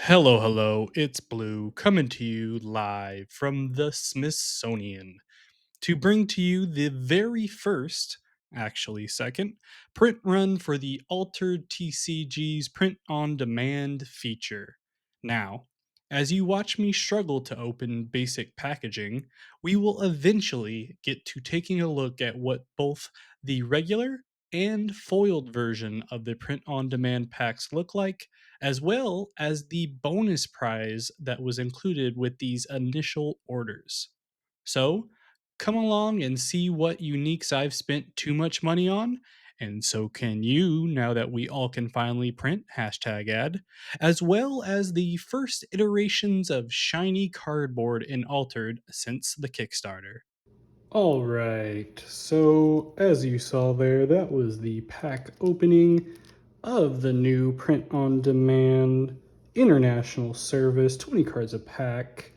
Hello, hello, it's Blue coming to you live from the Smithsonian to bring to you the very first, actually second, print run for the Altered TCG's print on demand feature. Now, as you watch me struggle to open basic packaging, we will eventually get to taking a look at what both the regular and foiled version of the print on demand packs look like, as well as the bonus prize that was included with these initial orders. So, come along and see what uniques I've spent too much money on, and so can you now that we all can finally print hashtag ad, as well as the first iterations of shiny cardboard in Altered since the Kickstarter. All right, so as you saw there, that was the pack opening of the new print on demand international service, 20 cards a pack.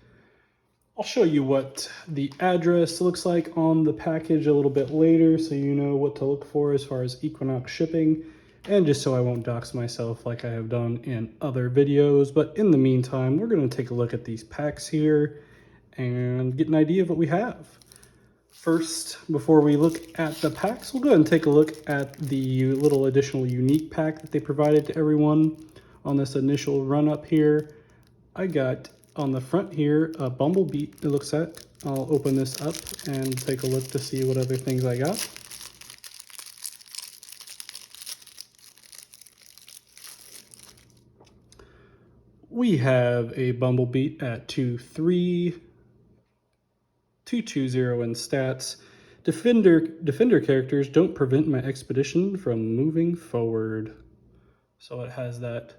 I'll show you what the address looks like on the package a little bit later so you know what to look for as far as Equinox shipping, and just so I won't dox myself like I have done in other videos. But in the meantime, we're going to take a look at these packs here and get an idea of what we have. First, before we look at the packs, we'll go ahead and take a look at the little additional unique pack that they provided to everyone on this initial run up here. I got on the front here a Bumblebee, it looks at. I'll open this up and take a look to see what other things I got. We have a Bumblebee at 2-3, 220 in stats. Defender characters don't prevent my expedition from moving forward. So it has that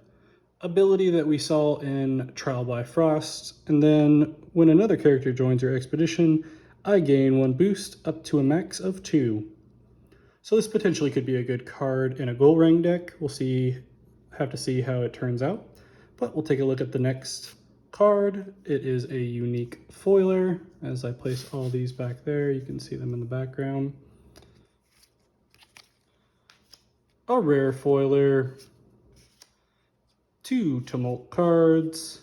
ability that we saw in Trial by Frost. And then when another character joins your expedition, I gain 1 boost up to a max of 2. So this potentially could be a good card in a goal rank deck. Have to see how it turns out. But we'll take a look at the next card. It is a unique foiler. As I place all these back there, you can see them in the background. A rare foiler, 2 Tumult cards,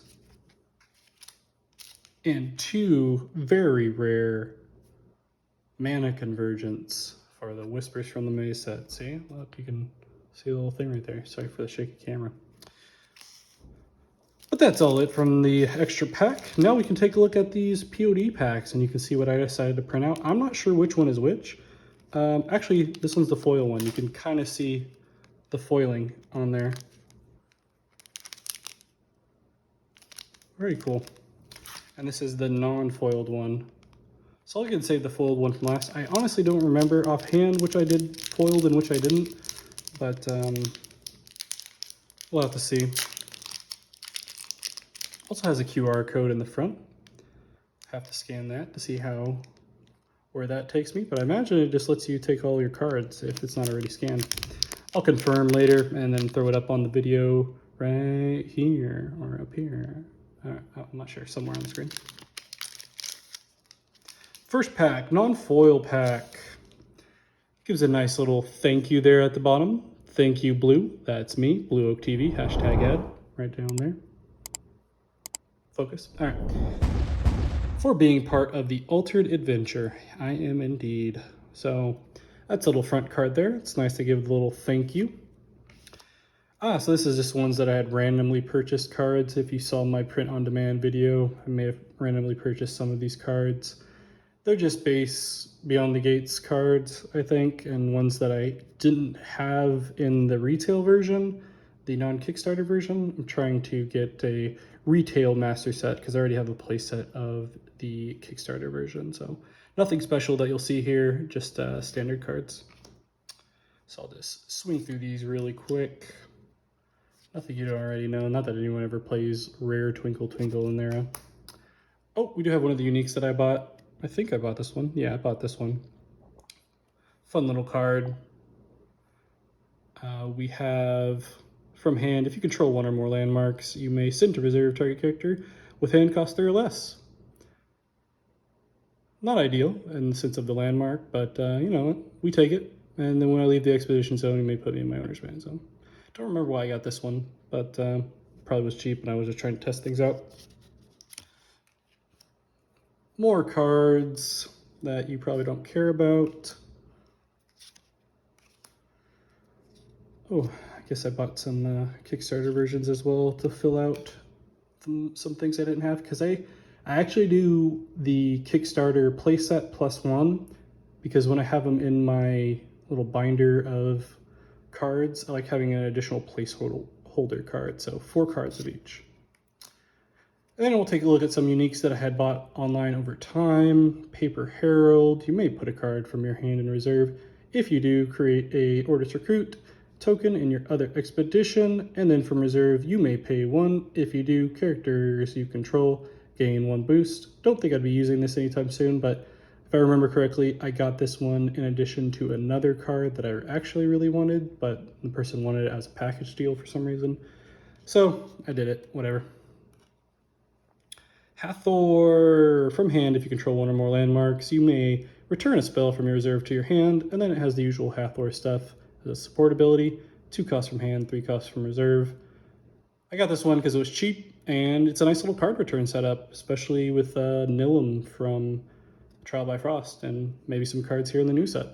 and 2 very rare mana convergence for the Whispers from the Maze set. See, look, you can see the little thing right there. Sorry for the shaky camera. But that's all it from the extra pack. Now we can take a look at these PoD packs and you can see what I decided to print out. I'm not sure which one is which. Actually, this one's the foil one. You can kind of see the foiling on there. Very cool. And this is the non-foiled one. So I can save the foiled one from last. I honestly don't remember offhand which I did foiled and which I didn't, but we'll have to see. Also has a QR code in the front. Have to scan that to see where that takes me, but I imagine it just lets you take all your cards if it's not already scanned. I'll confirm later and then throw it up on the video right here or up here. I'm not sure, somewhere on the screen. First pack, non-foil pack. Gives a nice little thank you there at the bottom. Thank you, Blue. That's me, Blue Oak TV, hashtag ad, right down there. Focus. All right. For being part of the Altered Adventure. I am indeed. So that's a little front card there. It's nice to give a little thank you. So this is just ones that I had randomly purchased cards. If you saw my print on demand video, I may have randomly purchased some of these cards. They're just base Beyond the Gates cards, I think, and ones that I didn't have in the retail version, the non-Kickstarter version. I'm trying to get a retail master set because I already have a playset of the Kickstarter version. So nothing special that you'll see here, just standard cards. So I'll just swing through these really quick. Nothing you don't already know. Not that anyone ever plays Rare Twinkle Twinkle in there. Oh, we do have one of the uniques that I bought. I think I bought this one. Yeah, I bought this one. Fun little card. We have from hand, if you control 1 or more landmarks, you may send to reserve target character with hand cost 3 or less. Not ideal in the sense of the landmark, but you know, we take it. And then when I leave the expedition zone, you may put me in my owner's band zone. Don't remember why I got this one, but probably was cheap and I was just trying to test things out. More cards that you probably don't care about. Oh, I guess I bought some Kickstarter versions as well to fill out some things I didn't have, because I actually do the Kickstarter playset +1, because when I have them in my little binder of cards, I like having an additional placeholder card, so 4 cards of each. And then we'll take a look at some uniques that I had bought online over time. Paper Herald, you may put a card from your hand in reserve. If you do, create a Ordis Recruit token in your other expedition, and then from reserve, you may pay 1. If you do, characters you control gain 1 boost. Don't think I'd be using this anytime soon, but if I remember correctly, I got this one in addition to another card that I actually really wanted, but the person wanted it as a package deal for some reason. So I did it, whatever. Hathor, from hand, if you control 1 or more landmarks, you may return a spell from your reserve to your hand, and then it has the usual Hathor stuff as a support ability. 2 costs from hand, 3 costs from reserve. I got this one because it was cheap, and it's a nice little card return setup, especially with Nilum from Trial by Frost, and maybe some cards here in the new set.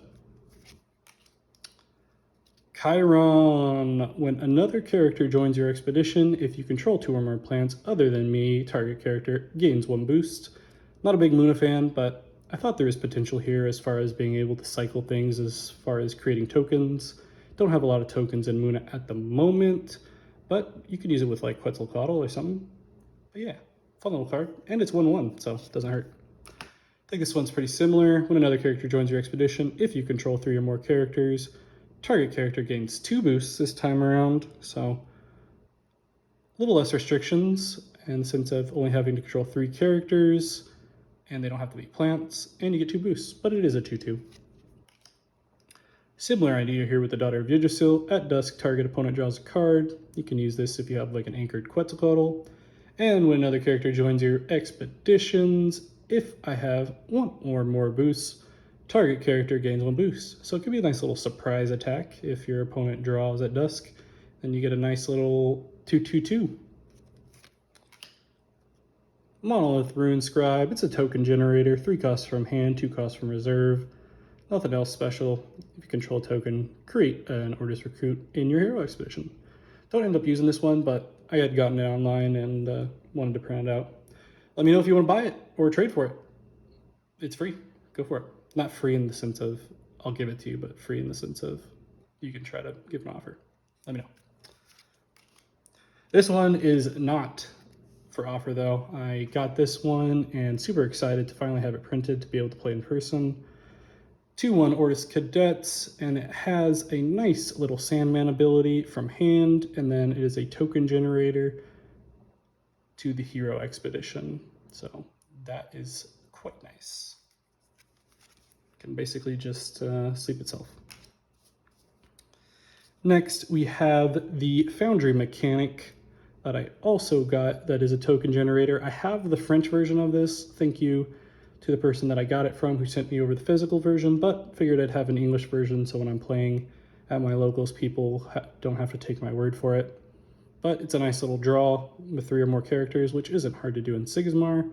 Chiron. When another character joins your expedition, if you control 2 or more plants other than me, target character gains 1 boost. Not a big Luna fan, but I thought there was potential here as far as being able to cycle things as far as creating tokens. Don't have a lot of tokens in Muna at the moment, but you could use it with like Quetzalcoatl or something. But yeah, fun little card. And it's 1/1, so it doesn't hurt. I think this one's pretty similar. When another character joins your expedition, if you control 3 or more characters, target character gains 2 boosts this time around, so a little less restrictions in the sense of only having to control 3 characters, and they don't have to be plants, and you get 2 boosts, but it is a 2/2. Similar idea here with the Daughter of Yggdrasil. At dusk, target opponent draws a card. You can use this if you have like an anchored Quetzalcoatl. And when another character joins your expeditions, if I have 1 or more boosts, target character gains 1 boost. So it could be a nice little surprise attack if your opponent draws at dusk. Then you get a nice little 2/2/2. Monolith Rune Scribe. It's a token generator. 3 costs from hand, 2 costs from reserve. Nothing else special. If you control a token, create an Ordis Recruit in your hero expedition. Don't end up using this one, but I had gotten it online and wanted to print it out. Let me know if you want to buy it or trade for it. It's free. Go for it. Not free in the sense of I'll give it to you, but free in the sense of you can try to give an offer. Let me know. This one is not for offer though. I got this one and super excited to finally have it printed to be able to play in person. 2/1 Ordis Cadets, and it has a nice little Sandman ability from hand, and then it is a token generator to the hero expedition. So that is quite nice. Can basically just sleep itself. Next, we have the Foundry mechanic that I also got that is a token generator. I have the French version of this. Thank you to the person that I got it from who sent me over the physical version, but figured I'd have an English version so when I'm playing at my locals, people don't have to take my word for it. But it's a nice little draw with 3 or more characters, which isn't hard to do in Sigmar,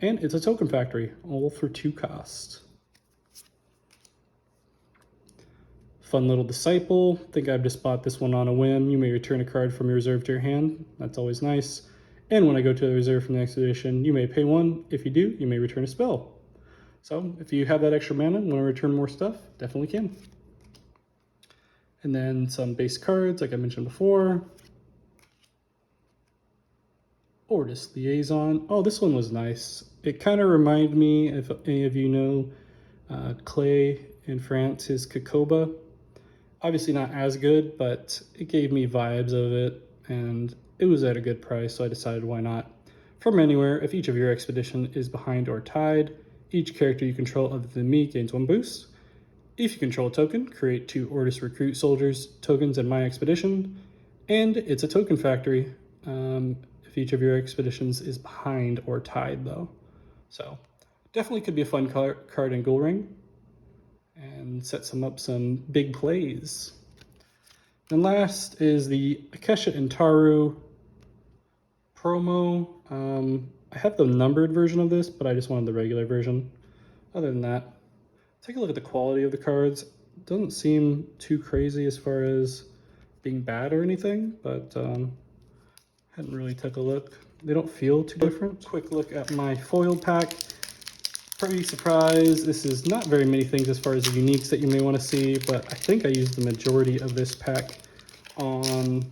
and it's a token factory, all for 2 costs. Fun little disciple. Think I've just bought this one on a whim. You may return a card from your reserve to your hand. That's always nice. And when I go to the reserve from the expedition, you may pay 1. If you do, you may return a spell. So if you have that extra mana and want to return more stuff, definitely can. And then some base cards, like I mentioned before. Ordis Liaison. Oh, this one was nice. It kind of reminded me, if any of you know, Clay in France, his Kakoba. Obviously not as good, but it gave me vibes of it, and it was at a good price, so I decided why not. From anywhere, if each of your expedition is behind or tied, each character you control other than me gains 1 boost. If you control a token, create 2 Ordis Recruit Soldiers tokens in my expedition, and it's a token factory if each of your expeditions is behind or tied though. So definitely could be a fun card in Ghoul Ring and set some big plays. And last is the Akesha Intaru. promo. I have the numbered version of this, but I just wanted the regular version. Other than that, take a look at the quality of the cards. Doesn't seem too crazy as far as being bad or anything, but hadn't really took a look. They don't feel too different. Quick look at my foiled pack. Pretty surprised. This is not very many things as far as the uniques that you may want to see, but I think I used the majority of this pack on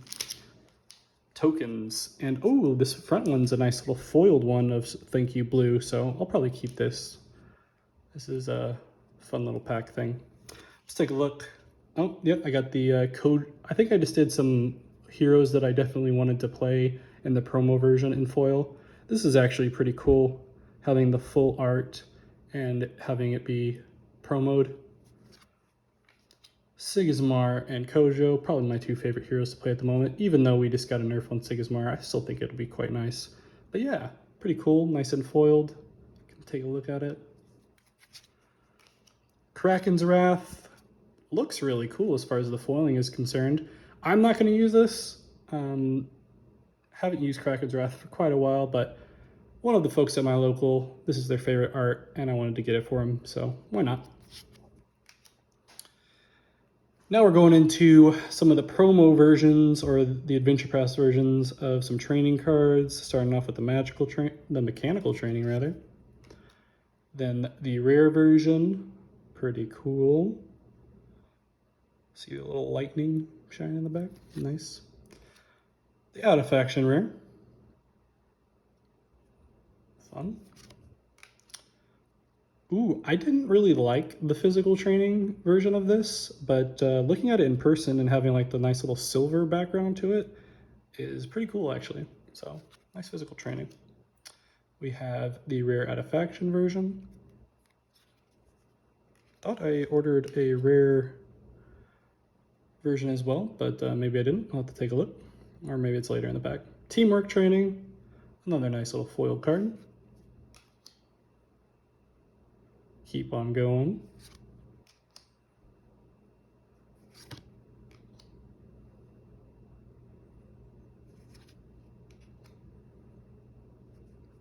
tokens. And oh, this front one's a nice little foiled one of Thank You Blue, so I'll probably keep this. This is a fun little pack thing. Let's take a look. Oh, yep, I got the code. I think I just did some heroes that I definitely wanted to play in the promo version in foil. This is actually pretty cool, having the full art and having it be promoed. Sigismar and Kojo, probably my two favorite heroes to play at the moment. Even though we just got a nerf on Sigismar, I still think it'll be quite nice. But yeah, pretty cool, nice and foiled. You can take a look at it. Kraken's Wrath looks really cool as far as the foiling is concerned. I'm not going to use this. Haven't used Kraken's Wrath for quite a while, but one of the folks at my local, this is their favorite art, and I wanted to get it for him, so why not? Now we're going into some of the promo versions or the Adventure Pass versions of some training cards, starting off with the mechanical training rather. Then the rare version, pretty cool. See the little lightning shine in the back, nice. The out of faction rare. Fun. Ooh, I didn't really like the physical training version of this, but looking at it in person and having like the nice little silver background to it is pretty cool actually. So, nice physical training. We have the rare out of faction version. Thought I ordered a rare version as well, but maybe I didn't. I'll have to take a look. Or maybe it's later in the back. Teamwork training, another nice little foiled card. Keep on going.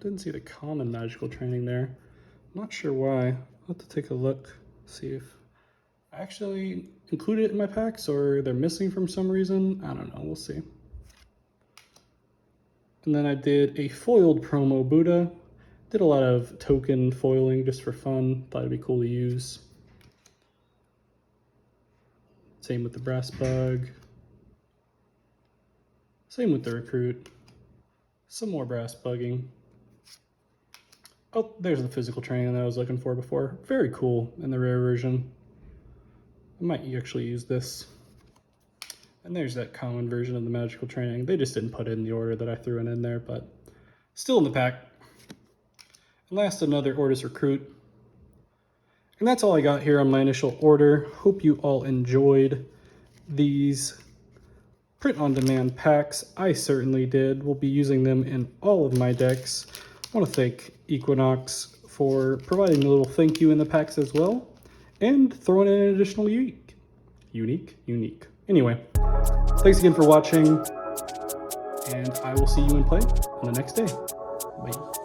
Didn't see the common magical training there. Not sure why. I'll have to take a look, see if I actually included it in my packs or they're missing from some reason. I don't know, we'll see. And then I did a foiled promo Buddha. Did a lot of token foiling just for fun. Thought it'd be cool to use. Same with the brass bug. Same with the recruit. Some more brass bugging. Oh, there's the physical training that I was looking for before. Very cool in the rare version. I might actually use this. And there's that common version of the magical training. They just didn't put it in the order that I threw it in there, but still in the pack. And last, another Orders Recruit. And that's all I got here on my initial order. Hope you all enjoyed these print-on-demand packs. I certainly did. We'll be using them in all of my decks. I want to thank Equinox for providing a little thank you in the packs as well, and throwing in an additional unique. Anyway, thanks again for watching, and I will see you in play on the next day. Bye.